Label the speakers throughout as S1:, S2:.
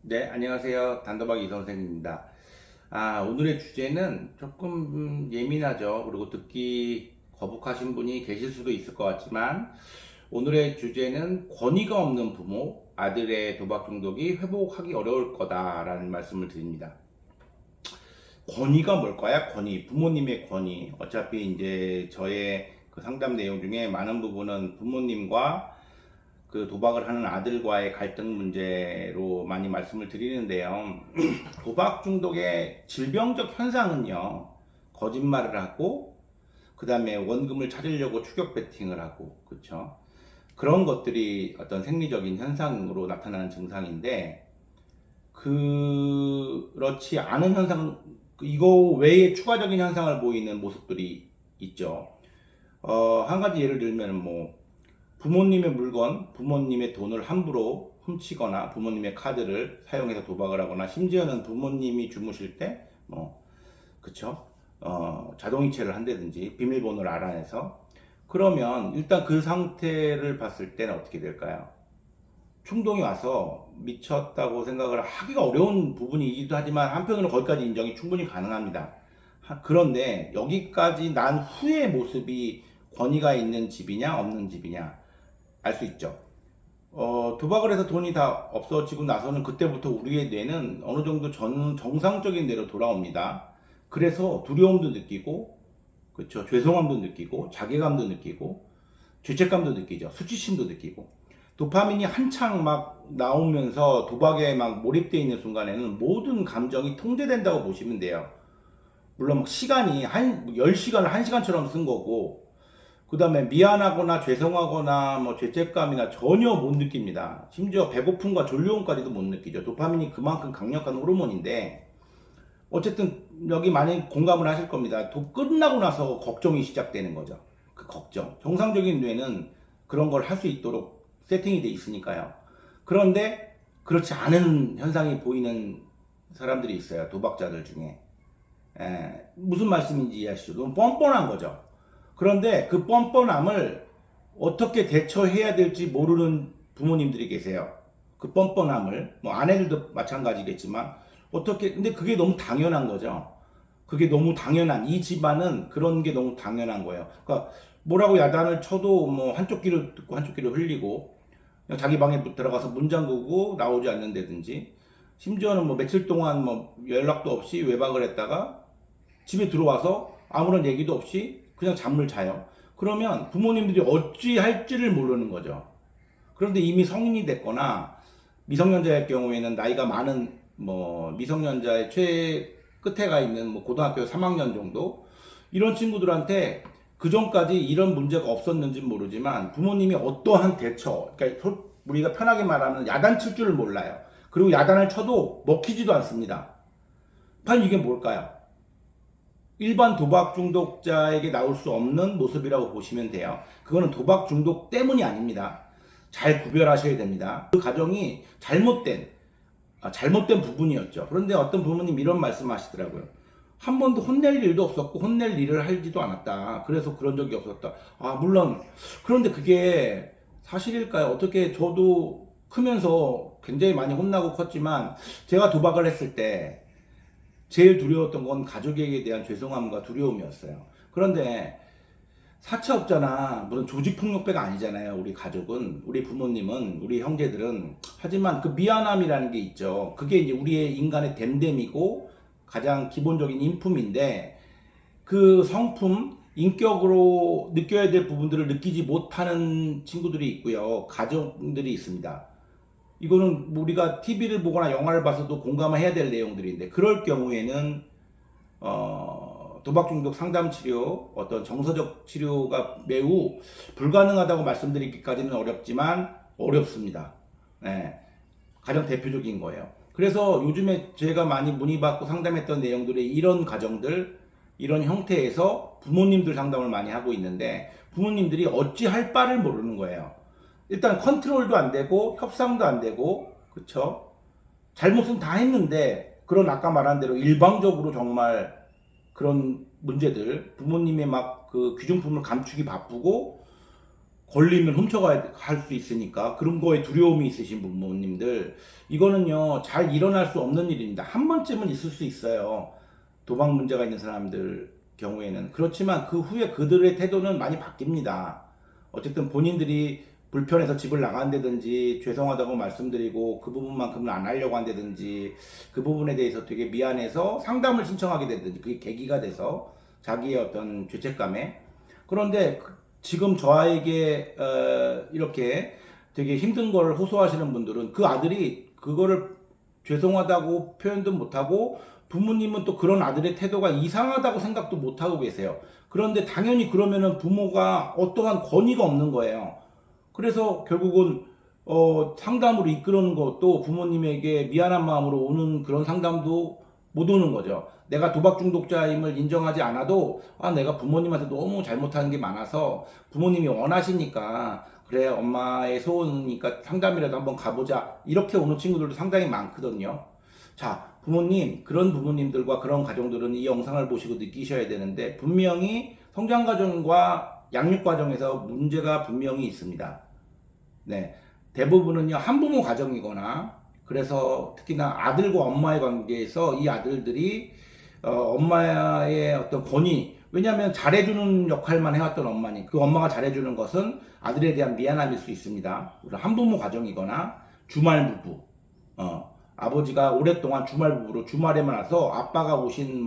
S1: 네, 안녕하세요. 단도박 이선생입니다. 오늘의 주제는 조금 예민하죠. 그리고 듣기 거북하신 분이 계실 수도 있을 것 같지만, 오늘의 주제는 권위가 없는 부모, 아들의 도박 중독이 회복하기 어려울 거다라는 말씀을 드립니다. 권위가 뭘까요? 권위, 부모님의 권위. 어차피 이제 저의 그 상담 내용 중에 많은 부분은 부모님과 그 도박을 하는 아들과의 갈등 문제로 많이 말씀을 드리는데요. 도박 중독의 질병적 현상은요, 거짓말을 하고, 그 다음에 원금을 찾으려고 추격 베팅을 하고, 그쵸? 그런 것들이 어떤 생리적인 현상으로 나타나는 증상인데, 그렇지 않은 현상, 이거 외에 추가적인 현상을 보이는 모습들이 있죠. 한 가지 예를 들면, 부모님의 물건, 부모님의 돈을 함부로 훔치거나 부모님의 카드를 사용해서 도박을 하거나 심지어는 부모님이 주무실 때 그쵸? 자동이체를 한다든지 비밀번호를 알아내서 그러면 일단 그 상태를 봤을 때는 어떻게 될까요? 충동이 와서 미쳤다고 생각을 하기가 어려운 부분이기도 하지만 한편으로는 거기까지 인정이 충분히 가능합니다. 그런데 여기까지 난 후의 모습이 권위가 있는 집이냐 없는 집이냐 알 수 있죠. 도박을 해서 돈이 다 없어지고 나서는 그때부터 우리의 뇌는 어느 정도 정상적인 뇌로 돌아옵니다. 그래서 두려움도 느끼고, 그렇죠. 죄송함도 느끼고, 자괴감도 느끼고, 죄책감도 느끼죠. 수치심도 느끼고. 도파민이 한창 막 나오면서 도박에 막 몰입되어 있는 순간에는 모든 감정이 통제된다고 보시면 돼요. 물론 막 시간이 10시간을 1시간처럼 쓴 거고, 그 다음에 미안하거나 죄송하거나 죄책감이나 전혀 못 느낍니다. 심지어 배고픔과 졸려움까지도 못 느끼죠. 도파민이 그만큼 강력한 호르몬인데 어쨌든 여기 많이 공감을 하실 겁니다. 끝나고 나서 걱정이 시작되는 거죠. 그 걱정. 정상적인 뇌는 그런 걸 할 수 있도록 세팅이 돼 있으니까요. 그런데 그렇지 않은 현상이 보이는 사람들이 있어요. 도박자들 중에. 무슨 말씀인지 이해하시죠? 너무 뻔뻔한 거죠. 그런데 그 뻔뻔함을 어떻게 대처해야 될지 모르는 부모님들이 계세요. 그 뻔뻔함을 아내들도 마찬가지겠지만 근데 그게 너무 당연한 거죠. 그게 너무 당연한 이 집안은 그런 게 너무 당연한 거예요. 그러니까 뭐라고 야단을 쳐도 한쪽 귀로 듣고 한쪽 귀로 흘리고 그냥 자기 방에 들어가서 문 잠그고 나오지 않는다든지 심지어는 며칠 동안 연락도 없이 외박을 했다가 집에 들어와서 아무런 얘기도 없이 그냥 잠을 자요. 그러면 부모님들이 어찌 할지를 모르는 거죠. 그런데 이미 성인이 됐거나 미성년자의 경우에는 나이가 많은 미성년자의 끝에 가 있는 고등학교 3학년 정도 이런 친구들한테 그 전까지 이런 문제가 없었는지 모르지만 부모님이 어떠한 대처, 그러니까 우리가 편하게 말하면 야단 칠 줄을 몰라요. 그리고 야단을 쳐도 먹히지도 않습니다. 과연 이게 뭘까요? 일반 도박 중독자에게 나올 수 없는 모습이라고 보시면 돼요. 그거는 도박 중독 때문이 아닙니다. 잘 구별하셔야 됩니다. 그 가정이 잘못된 부분이었죠. 그런데 어떤 부모님 이런 말씀 하시더라고요. 한 번도 혼낼 일도 없었고 혼낼 일을 하지도 않았다. 그래서 그런 적이 없었다. 물론 그런데 그게 사실일까요? 어떻게 저도 크면서 굉장히 많이 혼나고 컸지만 제가 도박을 했을 때 제일 두려웠던 건 가족에게 대한 죄송함과 두려움이었어요. 그런데 사채업자나 무슨 조직폭력배가 아니잖아요. 우리 가족은, 우리 부모님은, 우리 형제들은. 하지만 그 미안함이라는 게 있죠. 그게 이제 우리의 인간의 됨됨이고 가장 기본적인 인품인데 그 성품, 인격으로 느껴야 될 부분들을 느끼지 못하는 친구들이 있고요. 가족들이 있습니다. 이거는 우리가 TV를 보거나 영화를 봐서도 공감을 해야 될 내용들인데 그럴 경우에는 도박 중독 상담 치료, 어떤 정서적 치료가 매우 불가능하다고 말씀드리기까지는 어렵지만 어렵습니다. 네, 가장 대표적인 거예요. 그래서 요즘에 제가 많이 문의받고 상담했던 내용들이 이런 가정들, 이런 형태에서 부모님들 상담을 많이 하고 있는데 부모님들이 어찌 할 바를 모르는 거예요. 일단 컨트롤도 안 되고 협상도 안 되고 그쵸? 잘못은 다 했는데 그런 아까 말한 대로 일방적으로 정말 그런 문제들 부모님의 막 그 귀중품을 감추기 바쁘고 걸리면 훔쳐갈 수 있으니까 그런 거에 두려움이 있으신 부모님들, 이거는요 잘 일어날 수 없는 일입니다. 한 번쯤은 있을 수 있어요. 도박 문제가 있는 사람들 경우에는. 그렇지만 그 후에 그들의 태도는 많이 바뀝니다. 어쨌든 본인들이 불편해서 집을 나간다든지 죄송하다고 말씀드리고 그 부분만큼은 안 하려고 한다든지 그 부분에 대해서 되게 미안해서 상담을 신청하게 되든지 그게 계기가 돼서 자기의 어떤 죄책감에. 그런데 지금 저에게 이렇게 되게 힘든 걸 호소하시는 분들은 그 아들이 그거를 죄송하다고 표현도 못하고 부모님은 또 그런 아들의 태도가 이상하다고 생각도 못하고 계세요. 그런데 당연히 그러면은 부모가 어떠한 권위가 없는 거예요. 그래서 결국은 상담으로 이끌어오는 것도 부모님에게 미안한 마음으로 오는 그런 상담도 못 오는 거죠. 내가 도박 중독자임을 인정하지 않아도 내가 부모님한테 너무 잘못하는 게 많아서 부모님이 원하시니까 그래 엄마의 소원이니까 상담이라도 한번 가보자 이렇게 오는 친구들도 상당히 많거든요. 자, 부모님, 그런 부모님들과 그런 가정들은 이 영상을 보시고 느끼셔야 되는데 분명히 성장 과정과 양육 과정에서 문제가 분명히 있습니다. 네, 대부분은요 한부모 가정이거나 그래서 특히나 아들과 엄마의 관계에서 이 아들들이 엄마의 어떤 권위, 왜냐하면 잘해주는 역할만 해왔던 엄마니 그 엄마가 잘해주는 것은 아들에 대한 미안함일 수 있습니다. 한부모 가정이거나 주말 부부, 아버지가 오랫동안 주말 부부로 주말에만 와서 아빠가 오신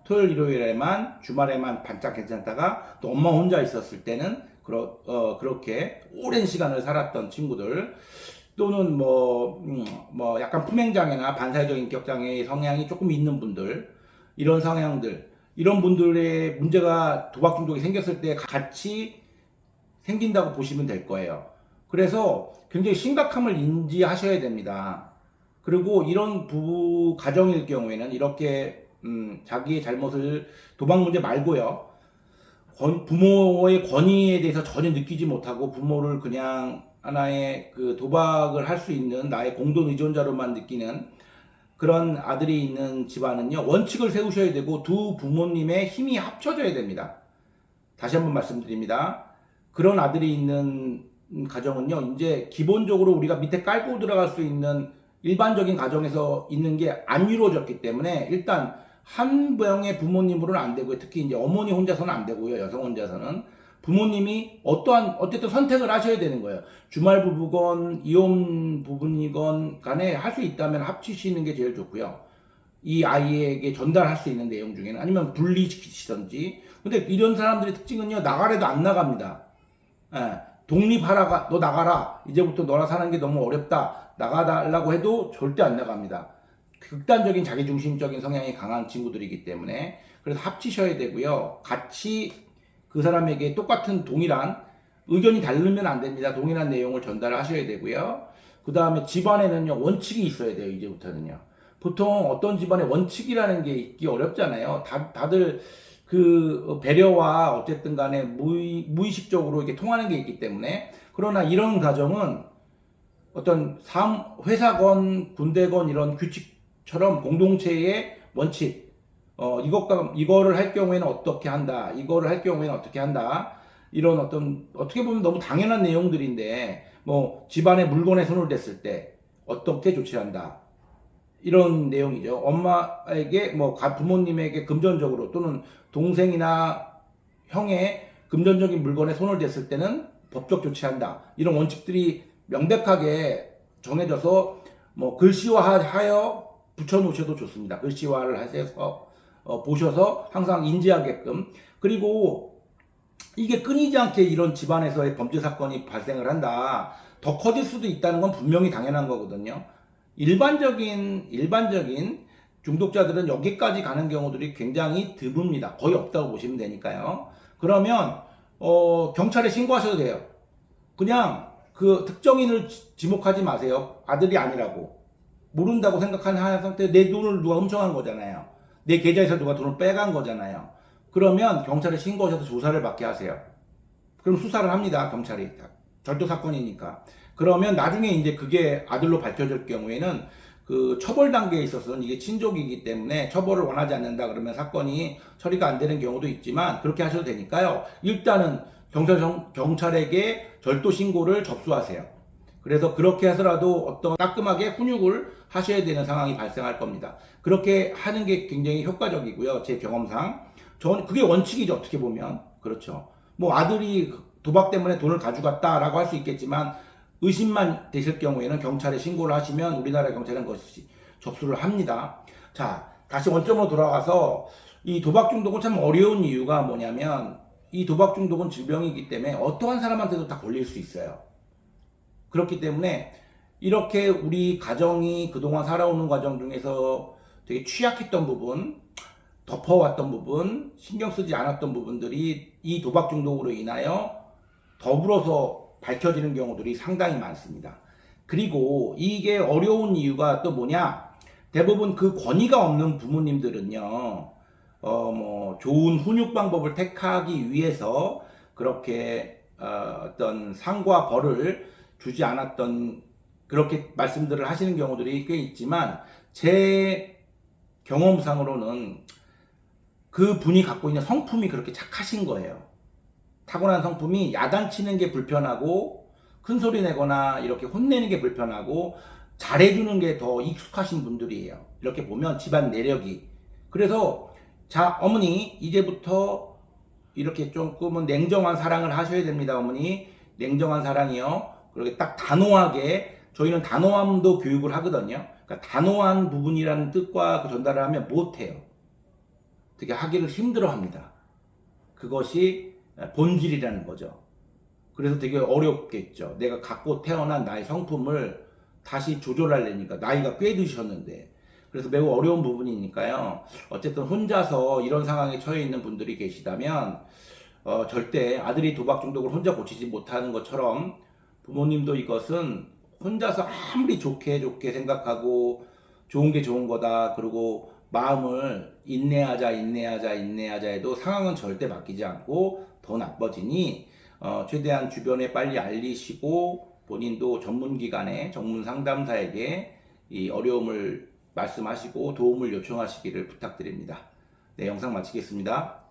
S1: 토요일 일요일에만 주말에만 반짝 괜찮다가 또 엄마 혼자 있었을 때는 그렇게 오랜 시간을 살았던 친구들, 또는 약간 품행장애나 반사회적 인격장애의 성향이 조금 있는 분들, 이런 성향들, 이런 분들의 문제가 도박 중독이 생겼을 때 같이 생긴다고 보시면 될 거예요. 그래서 굉장히 심각함을 인지하셔야 됩니다. 그리고 이런 부부 가정일 경우에는 이렇게 자기의 잘못을, 도박 문제 말고요, 부모의 권위에 대해서 전혀 느끼지 못하고 부모를 그냥 하나의 그 도박을 할 수 있는 나의 공동 의존자로만 느끼는 그런 아들이 있는 집안은요, 원칙을 세우셔야 되고 두 부모님의 힘이 합쳐져야 됩니다. 다시 한번 말씀드립니다. 그런 아들이 있는 가정은요, 이제 기본적으로 우리가 밑에 깔고 들어갈 수 있는 일반적인 가정에서 있는 게 안 이루어졌기 때문에 일단 한 명의 부모님으로는 안 되고요. 특히 이제 어머니 혼자서는 안 되고요. 여성 혼자서는 부모님이 어쨌든 선택을 하셔야 되는 거예요. 주말 부부건 이혼 부분이건 간에 할 수 있다면 합치시는 게 제일 좋고요. 이 아이에게 전달할 수 있는 내용 중에는, 아니면 분리시키시던지. 근데 이런 사람들의 특징은요, 나가래도 안 나갑니다. 독립하라, 너 나가라. 이제부터 너랑 사는 게 너무 어렵다. 나가달라고 해도 절대 안 나갑니다. 극단적인 자기중심적인 성향이 강한 친구들이기 때문에. 그래서 합치셔야 되고요. 같이 그 사람에게 똑같은 동일한, 의견이 다르면 안 됩니다. 동일한 내용을 전달하셔야 되고요. 그 다음에 집안에는요, 원칙이 있어야 돼요. 이제부터는요. 보통 어떤 집안에 원칙이라는 게 있기 어렵잖아요. 다들 그 배려와 어쨌든 간에 무의식적으로 이렇게 통하는 게 있기 때문에. 그러나 이런 가정은 어떤 회사건 군대건 이런 규칙처럼 공동체의 원칙, 이거를 할 경우에는 어떻게 한다, 이거를 할 경우에는 어떻게 한다, 이런 어떻게 보면 너무 당연한 내용들인데, 집안에 물건에 손을 댔을 때 어떻게 조치한다, 이런 내용이죠. 엄마에게, 부모님에게 금전적으로 또는 동생이나 형의 금전적인 물건에 손을 댔을 때는 법적 조치한다, 이런 원칙들이 명백하게 정해져서 글씨화하여 붙여놓으셔도 좋습니다. 글씨화를 하셔서 보셔서 항상 인지하게끔. 그리고 이게 끊이지 않게 이런 집안에서의 범죄 사건이 발생을 한다, 더 커질 수도 있다는 건 분명히 당연한 거거든요. 일반적인 중독자들은 여기까지 가는 경우들이 굉장히 드뭅니다. 거의 없다고 보시면 되니까요. 그러면 경찰에 신고하셔도 돼요. 그냥 그 특정인을 지목하지 마세요. 아들이 아니라고, 모른다고 생각하는 상태에 내 돈을 누가 훔쳐간 거잖아요. 내 계좌에서 누가 돈을 빼간 거잖아요. 그러면 경찰에 신고하셔서 조사를 받게 하세요. 그럼 수사를 합니다. 경찰이. 절도 사건이니까. 그러면 나중에 이제 그게 아들로 밝혀질 경우에는 그 처벌 단계에 있어서는 이게 친족이기 때문에 처벌을 원하지 않는다 그러면 사건이 처리가 안 되는 경우도 있지만, 그렇게 하셔도 되니까요. 일단은 경찰에게 절도 신고를 접수하세요. 그래서 그렇게 해서라도 어떤 따끔하게 훈육을 하셔야 되는 상황이 발생할 겁니다. 그렇게 하는 게 굉장히 효과적이고요. 제 경험상. 전 그게 원칙이죠. 어떻게 보면. 그렇죠. 뭐 아들이 도박 때문에 돈을 가져갔다라고 할 수 있겠지만 의심만 되실 경우에는 경찰에 신고를 하시면 우리나라 경찰은 그것이 접수를 합니다. 자, 다시 원점으로 돌아가서 이 도박 중독은 참 어려운 이유가 뭐냐면 이 도박 중독은 질병이기 때문에 어떠한 사람한테도 다 걸릴 수 있어요. 그렇기 때문에 이렇게 우리 가정이 그동안 살아오는 과정 중에서 되게 취약했던 부분, 덮어왔던 부분, 신경 쓰지 않았던 부분들이 이 도박 중독으로 인하여 더불어서 밝혀지는 경우들이 상당히 많습니다. 그리고 이게 어려운 이유가 또 뭐냐? 대부분 그 권위가 없는 부모님들은요, 뭐 좋은 훈육 방법을 택하기 위해서 그렇게 어떤 상과 벌을 주지 않았던 그렇게 말씀들을 하시는 경우들이 꽤 있지만 제 경험상으로는 그 분이 갖고 있는 성품이 그렇게 착하신 거예요. 타고난 성품이 야단치는 게 불편하고 큰 소리 내거나 이렇게 혼내는 게 불편하고 잘해주는 게 더 익숙하신 분들이에요. 이렇게 보면 집안 내력이. 그래서 자, 어머니 이제부터 이렇게 조금은 냉정한 사랑을 하셔야 됩니다. 어머니 냉정한 사랑이요. 그렇게 딱 단호하게 저희는 단호함도 교육을 하거든요. 그러니까 단호한 부분이라는 뜻과 그 전달을 하면 못해요. 되게 하기를 힘들어합니다. 그것이 본질이라는 거죠. 그래서 되게 어렵겠죠. 내가 갖고 태어난 나의 성품을 다시 조절하려니까 나이가 꽤 드셨는데 그래서 매우 어려운 부분이니까요. 어쨌든 혼자서 이런 상황에 처해 있는 분들이 계시다면 절대 아들이 도박 중독을 혼자 고치지 못하는 것처럼 부모님도 이것은 혼자서 아무리 좋게 생각하고 좋은 게 좋은 거다. 그리고 마음을 인내하자 해도 상황은 절대 바뀌지 않고 더 나빠지니 최대한 주변에 빨리 알리시고 본인도 전문기관의 전문 상담사에게 이 어려움을 말씀하시고 도움을 요청하시기를 부탁드립니다. 네, 영상 마치겠습니다.